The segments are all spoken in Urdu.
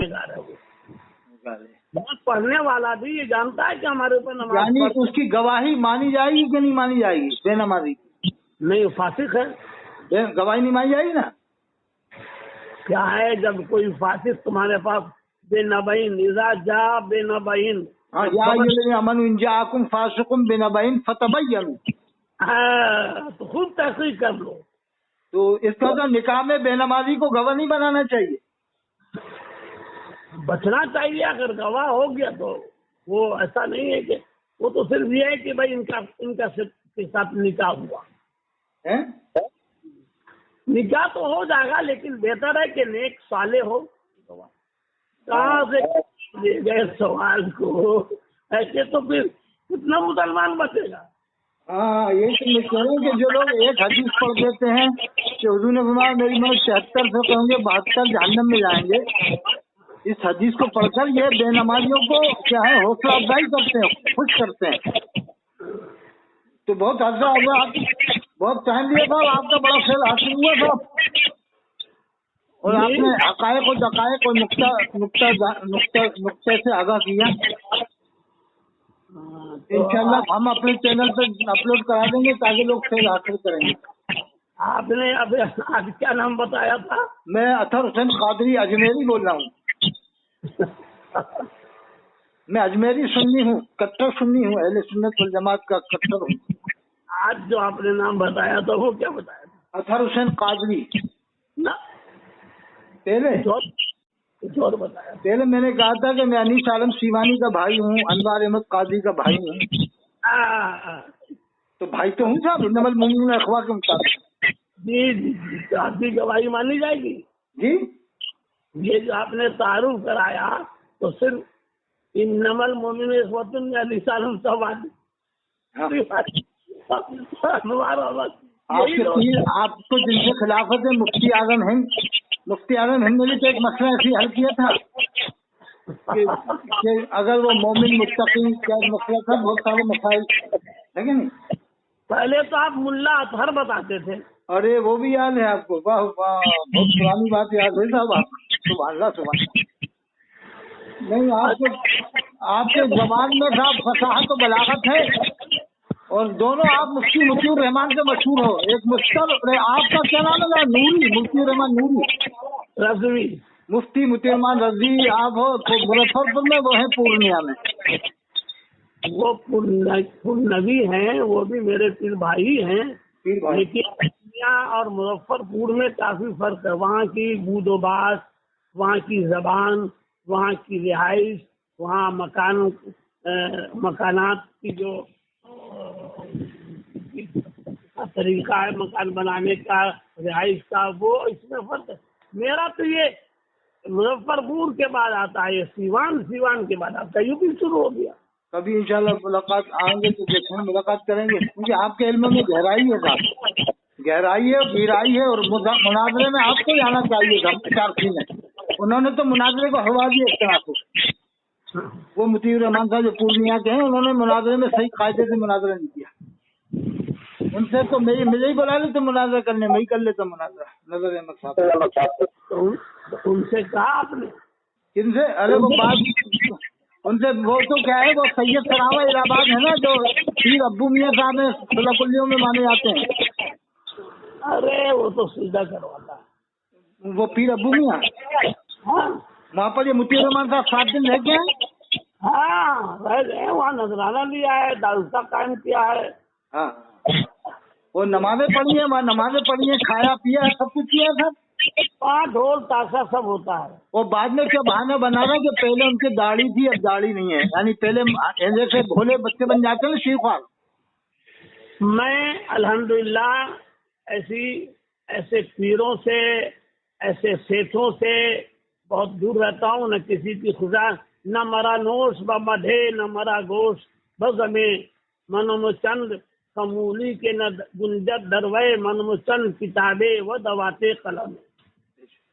گزار ہے وہ بہت پڑھنے والا بھی، یہ جانتا ہے کہ ہمارے اوپر نماز یعنی اس کی گواہی مانی جائے گی کہ نہیں مانی جائے گی؟ بے نمازی نہیں، فاسق ہے. گواہی نہیں مانی جائے گی نا؟ کیا ہے جب کوئی فاسق تمہارے پاس بے نبین اذا جاء بے نبین، ہاں، یا الذین آمنوا ان جاءکم فاسق بنبأ فتبینوا، تو خوب تحقیق کر لو. تو اس کا تو نکاح میں بے نمازی کو گواہ نہیں بنانا چاہیے. بچنا چاہیے. اگر گواہ ہو گیا تو وہ ایسا نہیں ہے کہ وہ تو صرف یہ ہے کہ بھائی ان کا کے ساتھ نکاح ہوا. نکاح تو ہو جائے گا، لیکن بہتر ہے کہ نیک صالح ہو. کہاں سے لے گئے سوال کو؟ ایسے تو پھر کتنا مسلمان بچے گا. ہاں، یہی تو میں کہہ رہا ہوں کہ جو لوگ ایک حدیث پڑھ دیتے ہیں کہ حضور نے فرمایا میری موت 73 سے کہیں گے 72 جہنم میں جائیں گے، اس حدیث کو پڑھ کر یہ بے نمازیوں کو کیا ہے حوصلہ افزائی کرتے ہیں، خوش کرتے ہیں. تو بہت عرصہ ہوا، آپ بہت ٹائم لیا صاحب، آپ کا بڑا فیل حاصل ہوا صاحب، اور آپ نے حقائق و دقائق اور نقطے سے آگاہ کیا. انشاءاللہ ہم اپنے چینل پہ اپلوڈ کرا دیں گے تاکہ لوگ فیل حاصل کریں گے. آپ نے ابھی آج کیا نام بتایا تھا؟ میں اطہر حسین قادری اجمیری بول رہا ہوں. میں اجمیری سنی ہوں، کٹر سنی ہوں، اہل سنت والجماعت کا کٹر ہوں. آج جو آپ نے نام بتایا تھا وہ کیا بتایا تھا؟ اطہر حسین قادری. نہ کچھ اور بتایا. پہلے میں نے کہا تھا کہ میں انیس عالم سیوانی کا بھائی ہوں، انوار احمد قادری کا بھائی ہوں. تو بھائی تو ہوں صاحب، انما المؤمنون اخوہ کے مطابق. جی، آپ کی گواہی مانی جائے گی. جی، یہ جو آپ نے تعارف کرایا تو صرف انما المؤمنون اخوۃ میں انیس عالم سیوانی. آپ کو جن سے خلافت ہے مفتی اعظم ہند نے تو ایک مسئلہ ایسی حل کیا تھا کہ اگر وہ مومن متقی کیا مسئلہ تھا، بہت سارے مسائل ہے کہ نہیں. پہلے تو آپ ملا اطہر بتاتے تھے. ارے وہ بھی یاد ہے آپ کو؟ واہ واہ، بہت پرانی بات یاد ہے صاحب آپ. سبحان اللہ سبحان اللہ. نہیں، آپ کے زبان میں صاحب فصاحت و بلاغت ہے، اور دونوں آپ مفتی مطیع الرحمان سے مشہور ہو. ایک آپ کا کیا نام ہے؟ نوری، مفتی الرحمان نوری رضوی. مفتی مطیع الرحمان رضوی آپ ہو مظفر پور میں، وہ ہے پورنیہ میں. وہ پورنوی ہیں، وہ بھی میرے پیر بھائی ہیں، لیکن پورنیہ اور مظفر پور میں کافی فرق ہے. وہاں کی بود و باش، وہاں کی زبان، وہاں کی رہائش، وہاں مکانات کی جو طریقہ ہے مکان بنانے کا، رہائش کا، وہ اس میں فرق ہے. میرا تو یہ مظفر پور کے بعد آتا ہے، یہ سیوان کے بعد آتا ہے. یو پی شروع ہو گیا. کبھی انشاءاللہ ملاقات آئیں گے تو دیکھیں، ملاقات کریں گے، کیونکہ آپ کے علم میں گہرائی ہے صاحب، گہرائی ہے، گہرائی ہے. اور مناظرے میں آپ کو جانا چاہیے تھا. چارسی نے انہوں نے تو مناظرے کو ہوا دیا اس طرح سے. وہ مطیع الرحمان صاحب جو پورنیہ کے ہیں، انہوں نے مناظرے میں صحیح قاعدے سے مناظرہ نہیں کیا. ان سے تو مجھے ہی بلا لیتے مناظرہ کرنے، میں ہی کر لیتا مناظرہ. نظر احمد صاحب ان سے کہا آپ نے؟ کن سے؟ ارے وہ بات ان سے، وہ تو کیا ہے، وہ سید سراوا الہ آباد ہے نا، جو پیر ابو میاں صاحب ہیں، صلہ کلیوں میں مانے جاتے ہیں. ارے وہ تو سیدھا کرواتا ہے وہ پیر ابو میاں. ہاں، وہاں پر یہ مطیع الرحمان صاحب 7 دن رہ گئے ہیں. ہاں رہ گئے. وہاں نذرانہ لیا ہے، دارالفتا قائم کیا ہے. ہاں، وہ نمازیں پڑھی ہیں، وہاں نمازیں پڑھی ہیں، کھایا پیا سب کچھ کیا تھا. ڈھول تاشا سب ہوتا ہے. وہ بعد میں کیا بہانہ بنا رہا کہ پہلے ان کی داڑھی تھی، اب داڑھی نہیں ہے. یعنی پہلے جیسے بھولے بچے بن جاتے ہیں شیخ خوار. میں الحمدللہ ایسے پیروں سے، ایسے سیٹھوں سے بہت دور رہتا ہوں. نہ کسی کی خدا، نہ مرا نوش ب مدھے، نہ مرا گوشت بز میں منم چند کمولی کے، نہ گنجت دروے منم چند کتابیں و دواتے قلم.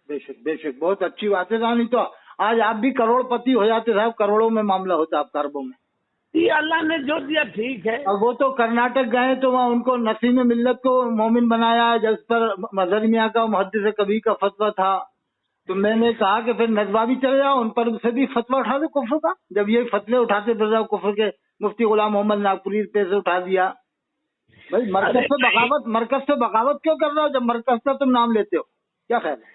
بے شک بے شک، بہت اچھی بات ہے. نہیں تو آج آپ بھی کروڑ پتی ہو جاتے صاحب، کروڑوں میں معاملہ ہوتا آپ کا، اربوں میں. یہ اللہ نے جو دیا ٹھیک ہے. اب وہ تو کرناٹک گئے تو وہاں ان کو نسیم ملت کو مومن بنایا، جس پر مظہر میاں کا محدث کبیر کا فتویٰ تھا. تو میں نے کہا کہ پھر ندوہ بھی چلے جاؤ، ان پر سے بھی فتویٰ اٹھا دو کفر کا، جب یہ فتوے اٹھاتے پھر جاؤ کفر کے، مفتی غلام محمد ناگپوری پہ سے اٹھا دیا. بھائی مرکز سے بغاوت کیوں کر رہے ہو جب مرکز کا تم نام لیتے ہو؟ کیا خیال ہے؟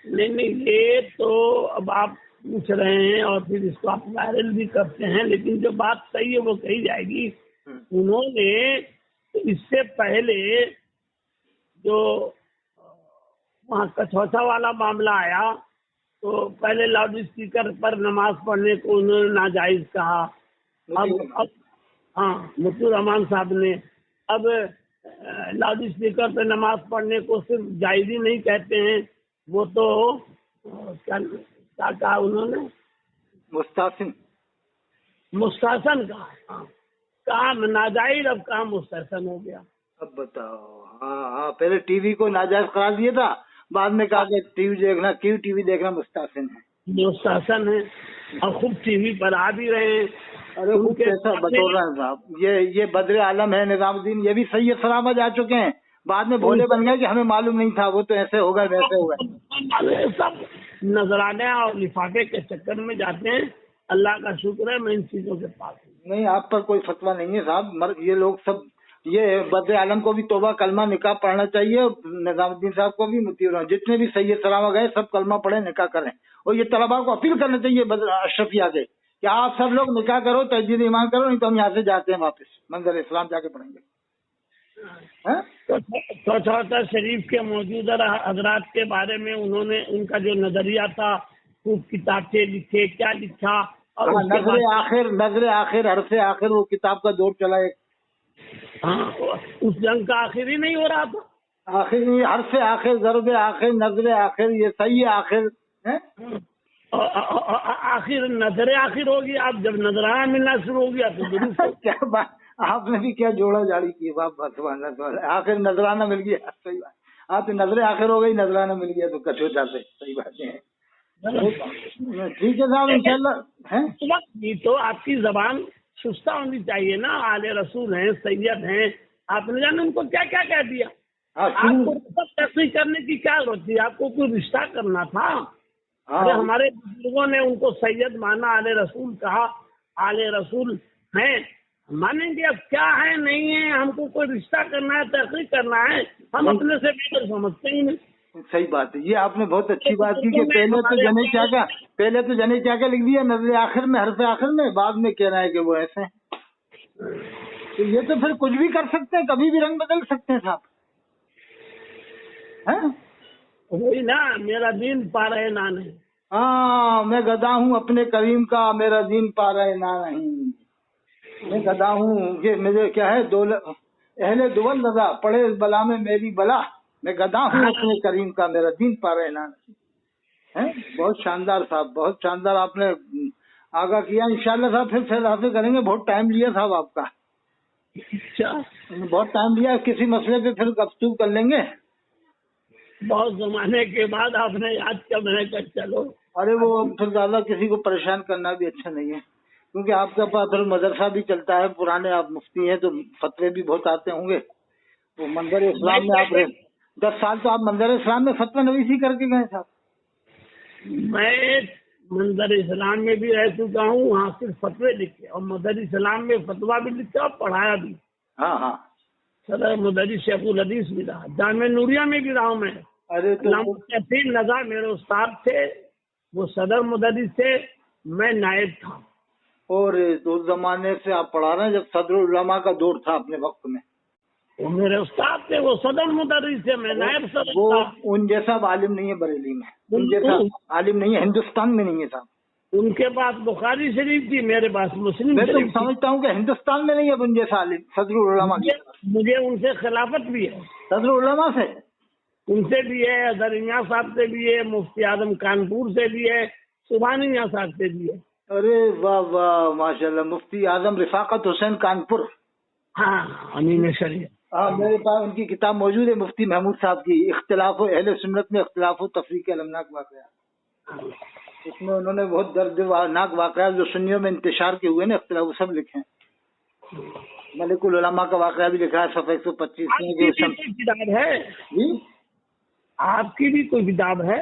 نہیں یہ تو اب آپ پوچھ رہے ہیں اور پھر اس کو آپ وائرل بھی کرتے ہیں، لیکن جو بات صحیح ہے وہ کہی جائے گی. انہوں نے اس سے پہلے جو وہاں کچھوچا والا معاملہ آیا تو پہلے لاؤڈ اسپیکر پر نماز پڑھنے کو انہوں نے ناجائز کہا. اب ہاں مطیع الرحمان صاحب نے اب لاؤڈ اسپیکر پہ نماز پڑھنے کو صرف جائز ہی نہیں کہتے ہیں، وہ تو کیا کہا انہوں نے، مستحسن کہا. کام ناجائز اب کام مستحسن ہو گیا. اب بتاؤ. ہاں پہلے ٹی وی کو ناجائز قرار دیا تھا، بعد میں کہا کہ ٹی وی دیکھنا مستحسن ہے. اور خوب ٹی وی پر آ بھی رہے ہیں. ارے وہ کیسا بطور رہا ہے صاحب، یہ بدر عالم ہے نظام الدین، یہ بھی سید سلامت آ چکے ہیں، بعد میں بھولے بن گئے کہ ہمیں معلوم نہیں تھا، وہ تو ایسے ہو گئے ویسے ہو گئے. سب نذرانے اور لفافے کے چکر میں جاتے ہیں. اللہ کا شکر ہے میں ان چیزوں کے پاس ہوں. نہیں آپ پر کوئی فتویٰ نہیں ہے صاحب. یہ لوگ سب، یہ بدر عالم کو بھی توبہ کلمہ نکاح پڑھنا چاہیے، نظام الدین صاحب کو بھی، جتنے بھی سید سلامہ گئے سب کلمہ پڑھیں نکاح کریں. اور یہ طلباء کو اپیل کرنا چاہیے اشرفیہ سے کہ آپ سب لوگ نکاح کرو، تجدید ایمان کرو، نہیں تو ہم یہاں سے جاتے ہیں واپس منظر اسلام جا کے پڑھیں گے. چوتھا شریف کے موجودہ حضرات کے بارے میں انہوں نے ان کا جو نظریہ تھا، خوب کتابیں لکھے، کیا لکھا. اور نظر آخر حرف آخر وہ کتاب کا دور چلا ایک. ہاں اس جنگ کا آخر ہی نہیں ہو رہا تھا. آخر حرف آخر، ضرب آخر، نظر آخر، یہ صحیح آخر آخر نظر آخر ہوگی. اب جب نظرانہ ملنا شروع ہو گیا تو درست. کیا بات، آپ نے بھی کیا جوڑا جاڑی کی. آخر نظرانہ مل گیا، صحیح بات. آپ نظر آخر ہو گئی، نظرانہ مل گیا تو کچھ ہو جاتے. صحیح بات ہے. ٹھیک ہے صاحب انشاءاللہ. یہ تو آپ کی زبان سستہ ہونی چاہیے نا. آل رسول ہیں، سید ہیں، آپ نے جانا ان کو کیا کیا کہہ دیا. آپ کو تصحیح کرنے کی کیا ضرورت تھی؟ آپ کو کوئی رشتہ کرنا تھا. ہمارے بزرگوں نے ان کو سید مانا، آل رسول کہا. آل رسول ہیں، مانیں گے. اب کیا ہے نہیں ہے، ہم کو کوئی رشتہ کرنا ہے، تحقیق کرنا ہے، ہم اپنے سے بہتر سمجھتے ہی نہیں. صحیح بات ہے. یہ آپ نے بہت اچھی بات کی کہ پہلے تو جنے کیا لکھ دیا نظر آخر میں، حرف آخر میں، بعد میں کہہ رہا ہے کہ وہ ایسے ہیں. تو یہ تو پھر کچھ بھی کر سکتے ہیں، کبھی بھی رنگ بدل سکتے ہیں صاحب. وہی نا، میرا دین پا رہے نہ نہیں. ہاں میں گدا ہوں اپنے کریم کا، میرا دین پا رہے نہ نہیں. میں گدا ہوں، یہ مجھے کیا ہے، اہل دول رضا پڑے اس بلا میں میری بلا. میں گدا ہوں اپنے کریم کا، میرا دین پا رہے نہ نہیں. بہت شاندار صاحب، بہت شاندار. آپ نے آگاہ کیا. انشاءاللہ صاحب پھر فیصلہ کریں گے. بہت ٹائم لیا صاحب آپ کا، بہت ٹائم لیا. کسی مسئلے پہ پھر گفتگو کر لیں گے. بہت زمانے کے بعد آپ نے یاد کیا، میں نے کہا چلو. ارے وہ پھر زیادہ کسی کو پریشان کرنا بھی اچھا نہیں ہے، کیونکہ آپ کا پاس پھر مدرسہ بھی چلتا ہے، پرانے آپ مفتی ہیں تو فتوے بھی بہت آتے ہوں گے. وہ منظر اسلام میں آپ 10 سال تو آپ منظر اسلام میں فتوی نویسی کر کے گئے صاحب. میں منظر اسلام میں بھی رہ چکا ہوں، وہاں صرف فتوے لکھے، اور منظر اسلام میں فتویٰ بھی لکھا اور پڑھایا بھی. ہاں صدر مدرس شیخ الحدیث بھی رہا، جامعہ نوریہ میں بھی رہا ہوں میں. ارے تحصیل نظام میرے استاد تھے، وہ صدر مدرس تھے، میں نائب تھا. اور اس زمانے سے آپ پڑھا رہے ہیں جب صدر العلماء کا دور تھا اپنے وقت میں. وہ میرے استاد تھے، وہ صدر مدرس تھے، میں نائب صدر وہ تھا. ان جیسا عالم نہیں ہے بریلی میں، ان جیسا عالم نہیں ہے ہندوستان میں، نہیں ہے صاحب. ان کے پاس بخاری شریف تھی، میرے پاس مسلم میں تو شریف تھی. سمجھتا ہوں کہ ہندوستان میں نہیں ہے ان جیسا عالم صدر العلماء. مجھے ان سے خلافت بھی ہے، صدر العلماء سے، ان سے بھی ہے، اظہر میاں صاحب سے بھی ہے، مفتی اعظم کانپور سے بھی ہے، سبحانی میاں صاحب سے بھی ہے. ارے واہ واہ ماشاء اللہ. مفتی اعظم رفاقت حسین کانپور، ہاں امین شریعت. ہاں میرے پاس ان کی کتاب موجود ہے مفتی محمود صاحب کی، اختلاف و اہل سنت میں اختلاف و تفریق کے المناک واقعات. اس میں انہوں نے بہت دردناک واقعات جو سنیوں میں انتشار کے ہوئے نا اختلاف، وہ سب لکھے ہیں. ملک العلماء کا واقعہ بھی لکھا ہے صفحہ 125 میں. کتاب ہے جی آپ کی بھی کوئی کتاب ہے؟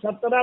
17